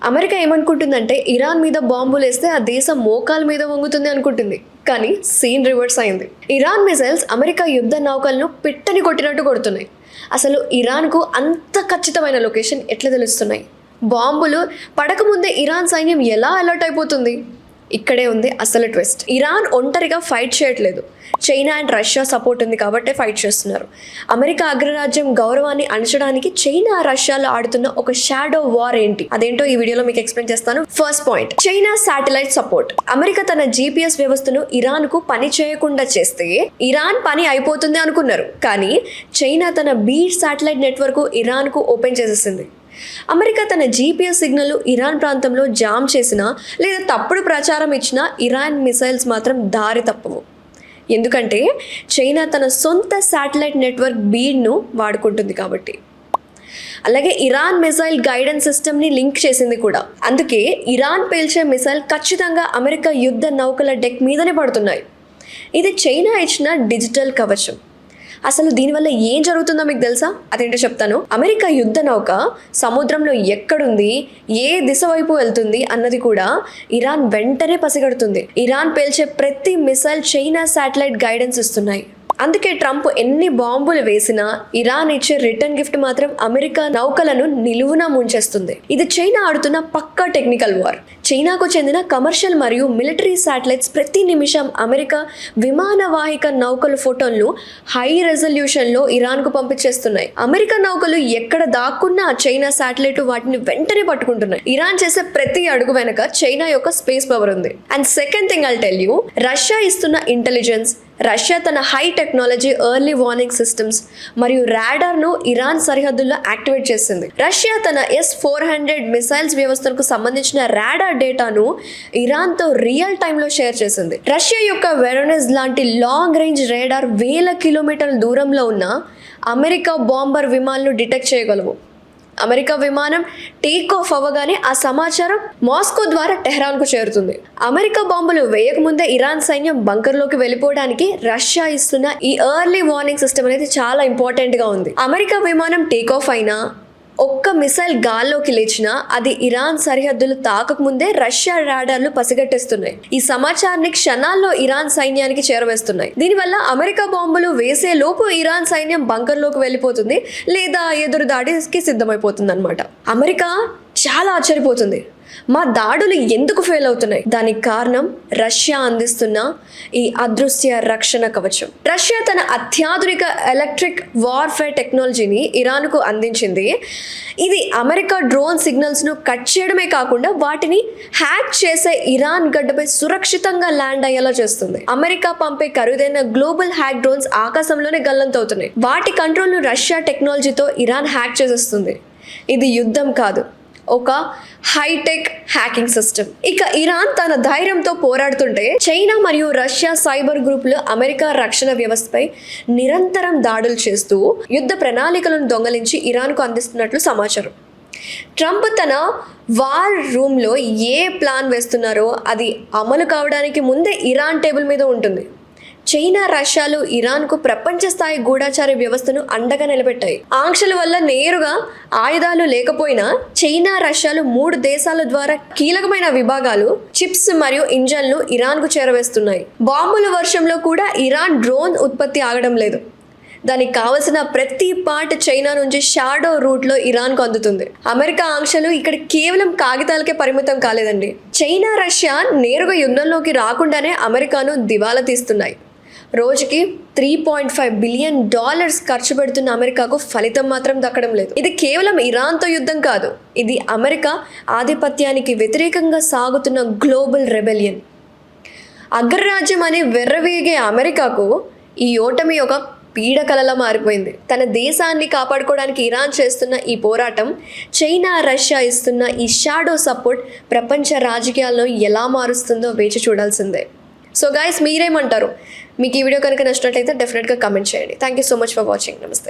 America ఏమనుకుంటుందంటే Iran మీద బాంబులు వేస్తే ఆ దేశం మోకాల మీద వంగుతుంది అనుకుంటుంది. కానీ సీన్ రివర్స్ అయింది. ఇరాన్ మిసైల్స్ అమెరికా యుద్ధ నౌకలను పిట్టని కొట్టినట్టు కొడుతున్నాయి. అసలు ఇరాన్కు అంత ఖచ్చితమైన లొకేషన్ ఎట్లా తెలుస్తున్నాయి? బాంబులు పడకముందే ఇరాన్ సైన్యం ఎలా అలర్ట్ అయిపోతుంది? ఇక్కడే ఉంది అసలు ట్విస్ట్. ఇరాన్ ఒంటరిగా ఫైట్ చేయట్లేదు. చైనా అండ్ రష్యా సపోర్ట్ ఉంది కాబట్టే ఫైట్ చేస్తున్నారు. అమెరికా అగ్రరాజ్యం గౌరవాన్ని అణచడానికి చైనా రష్యాలో ఆడుతున్న ఒక షాడో వార్ ఏంటి? అదేంటో ఈ వీడియోలో మీకు ఎక్స్ప్లెయిన్ చేస్తాను. First point, China satellite support. America తన GPS వ్యవస్థను ఇరాన్ కు పని చేయకుండా చేస్తే ఇరాన్ పని అయిపోతుంది అనుకున్నారు. కానీ చైనా తన బీట్ శాటిలైట్ నెట్వర్క్ ఇరాన్ కు ఓపెన్ చేసేసింది. అమెరికా తన GPS సిగ్నల్ ఇరాన్ ప్రాంతంలో జామ్ చేసినా లేదా తప్పుడు ప్రచారం ఇచ్చినా ఇరాన్ మిసైల్స్ మాత్రం దారి తప్పవు. ఎందుకంటే చైనా తన సొంత శాటిలైట్ నెట్వర్క్ బీడ్ను వాడుకుంటుంది కాబట్టి. అలాగే ఇరాన్ మిసైల్ గైడెన్స్ సిస్టమ్ని లింక్ చేసింది కూడా. అందుకే ఇరాన్ పేల్చే మిసైల్ ఖచ్చితంగా అమెరికా యుద్ధ నౌకల డెక్ మీదనే పడుతున్నాయి. ఇది చైనా ఇచ్చిన డిజిటల్ కవచం. అసలు దీనివల్ల ఏం జరుగుతుందో మీకు తెలుసా? అదేంటో చెప్తాను. అమెరికా యుద్ధ నౌక సముద్రంలో ఎక్కడుంది, ఏ దిశ వైపు వెళ్తుంది అన్నది కూడా ఇరాన్ వెంటనే పసిగడుతుంది. ఇరాన్ పేల్చే ప్రతి మిసైల్ చైనా శాటిలైట్ గైడెన్స్ ఇస్తున్నాయి. అందుకే ట్రంప్ ఎన్ని బాంబులు వేసినా ఇరాన్ ఇచ్చే రిటర్న్ గిఫ్ట్ మాత్రం అమెరికా నౌకలను నిలువునా ముంచేస్తుంది. ఇది చైనా ఆడుతున్న పక్కా టెక్నికల్ వార్. చైనాకు చెందిన కమర్షియల్ మరియు మిలిటరీ శాటిలైట్స్ ప్రతి నిమిషం అమెరికా విమానవాహిక నౌకల ఫోటోలను హై రెజల్యూషన్లో ఇరాన్కు పంపించేస్తున్నాయి. అమెరికా నౌకలు ఎక్కడ దాక్కున్నా చైనా శాటిలైట్ వాటిని వెంటనే పట్టుకుంటున్నాయి. ఇరాన్ చేసే ప్రతి అడుగు వెనక చైనా యొక్క స్పేస్ పవర్ ఉంది. And second thing I'll tell you, Russia ఇస్తున్న ఇంటెలిజెన్స్, రష్యా తన high technology early warning systems మరియు రాడార్ను ఇరాన్ సరిహద్దుల్లో యాక్టివేట్ చేసింది. రష్యా తన S-400 మిసైల్స్ వ్యవస్థలకు సంబంధించిన రాడార్ డేటాను ఇరాన్తో రియల్ టైంలో షేర్ చేసింది. రష్యా యొక్క వెరోనెస్ లాంటి లాంగ్ రేంజ్ రాడార్ 1000 కిలోమీటర్ల దూరంలో ఉన్న అమెరికా బాంబర్ విమానాలను డిటెక్ట్ చేయగలవు. అమెరికా విమానం టేక్ ఆఫ్ అవ్వగానే ఆ సమాచారం మాస్కో ద్వారా టెహ్రాన్కు చేరుతుంది. అమెరికా బాంబులు వేయకముందే ఇరాన్ సైన్యం బంకర్లోకి వెళ్ళిపోవడానికి రష్యా ఇస్తున్న ఈ ఎర్లీ వార్నింగ్ సిస్టమ్ అనేది చాలా ఇంపార్టెంట్గా ఉంది. అమెరికా విమానం టేక్ ఆఫ్ అయినా ఒక్క మిసైల్ గాల్లోకి లేచినా అది ఇరాన్ సరిహద్దులు తాకకముందే రష్యా రాడార్లు పసిగట్టేస్తున్నాయి. ఈ సమాచారాన్ని క్షణాల్లో ఇరాన్ సైన్యానికి చేరవేస్తున్నాయి. దీనివల్ల అమెరికా బాంబులు వేసే లోపు ఇరాన్ సైన్యం బంకర్లోకి వెళ్ళిపోతుంది లేదా ఎదురు దాడికి సిద్ధమైపోతుంది అన్నమాట. అమెరికా చాలా ఆశ్చర్యపోతుంది. మా దాడులు ఎందుకు ఫెయిల్ అవుతున్నాయి? దానికి కారణం రష్యా అందిస్తున్న ఈ అదృశ్య రక్షణ కవచం. రష్యా తన అత్యాధునిక ఎలక్ట్రిక్ వార్ఫేర్ టెక్నాలజీని ఇరాన్కు అందించింది. ఇది అమెరికా డ్రోన్ సిగ్నల్స్ను కట్ చేయడమే కాకుండా వాటిని హ్యాక్ చేసే ఇరాన్ గడ్డపై సురక్షితంగా ల్యాండ్ అయ్యేలా చేస్తుంది. అమెరికా పంపే ఖరీదైన గ్లోబల్ హ్యాక్ డ్రోన్స్ ఆకాశంలోనే గల్లంతవుతున్నాయి. వాటి కంట్రోల్ను రష్యా టెక్నాలజీతో ఇరాన్ హ్యాక్ చేసేస్తుంది. ఇది యుద్ధం కాదు, ఒక హైటెక్ హ్యాకింగ్ సిస్టమ్. ఇక ఇరాన్ తన ధైర్యంతో పోరాడుతుంటే చైనా మరియు రష్యా సైబర్ గ్రూపులు అమెరికా రక్షణ వ్యవస్థపై నిరంతరం దాడులు చేస్తూ యుద్ధ ప్రణాళికలను దొంగలించి ఇరాన్కు అందిస్తున్నట్లు సమాచారం. ట్రంప్ తన వార్ రూమ్లో ఏ ప్లాన్ వేస్తున్నారో అది అమలు కావడానికి ముందే ఇరాన్ టేబుల్ మీద ఉంటుంది. చైనా రష్యాలు ఇరాన్కు ప్రపంచ స్థాయి గూఢాచార వ్యవస్థను అండగా నిలబెట్టాయి. ఆంక్షల వల్ల నేరుగా ఆయుధాలు లేకపోయినా చైనా రష్యాలు 3 దేశాల ద్వారా కీలకమైన విభాగాలు, చిప్స్ మరియు ఇంజన్లు ఇరాన్కు చేరవేస్తున్నాయి. బాంబుల వర్షంలో కూడా ఇరాన్ డ్రోన్ ఉత్పత్తి ఆగడం లేదు. దానికి కావలసిన ప్రతి పార్ట్ చైనా నుంచి షాడో రూట్లో ఇరాన్కు అందుతుంది. అమెరికా ఆంక్షలు ఇక్కడ కేవలం కాగితాలకే పరిమితం కాలేదండి. చైనా రష్యా నేరుగా యుద్ధంలోకి రాకుండానే అమెరికాను దివాలా తీస్తున్నాయి. రోజుకి $3.5 బిలియన్ ఖర్చు పెడుతున్న అమెరికాకు ఫలితం మాత్రం దక్కడం లేదు. ఇది కేవలం ఇరాన్తో యుద్ధం కాదు, ఇది అమెరికా ఆధిపత్యానికి వ్యతిరేకంగా సాగుతున్న గ్లోబల్ రెబెలియన్. అగ్రరాజ్యం అనే వెర్రవీగే అమెరికాకు ఈ ఓటమి ఒక పీడకలలా మారిపోయింది. తన దేశాన్ని కాపాడుకోవడానికి ఇరాన్ చేస్తున్న ఈ పోరాటం, చైనా రష్యా ఇస్తున్న ఈ షాడో సపోర్ట్ ప్రపంచ రాజకీయాలను ఎలా మారుస్తుందో వేచి చూడాల్సిందే. సో గైస్, మీరేమంటారు? మీకు ఈ వీడియో కనుక నచ్చినట్లయితే డెఫినెట్గా కామెంట్ చేయండి. Thank you so much for watching. నమస్తే.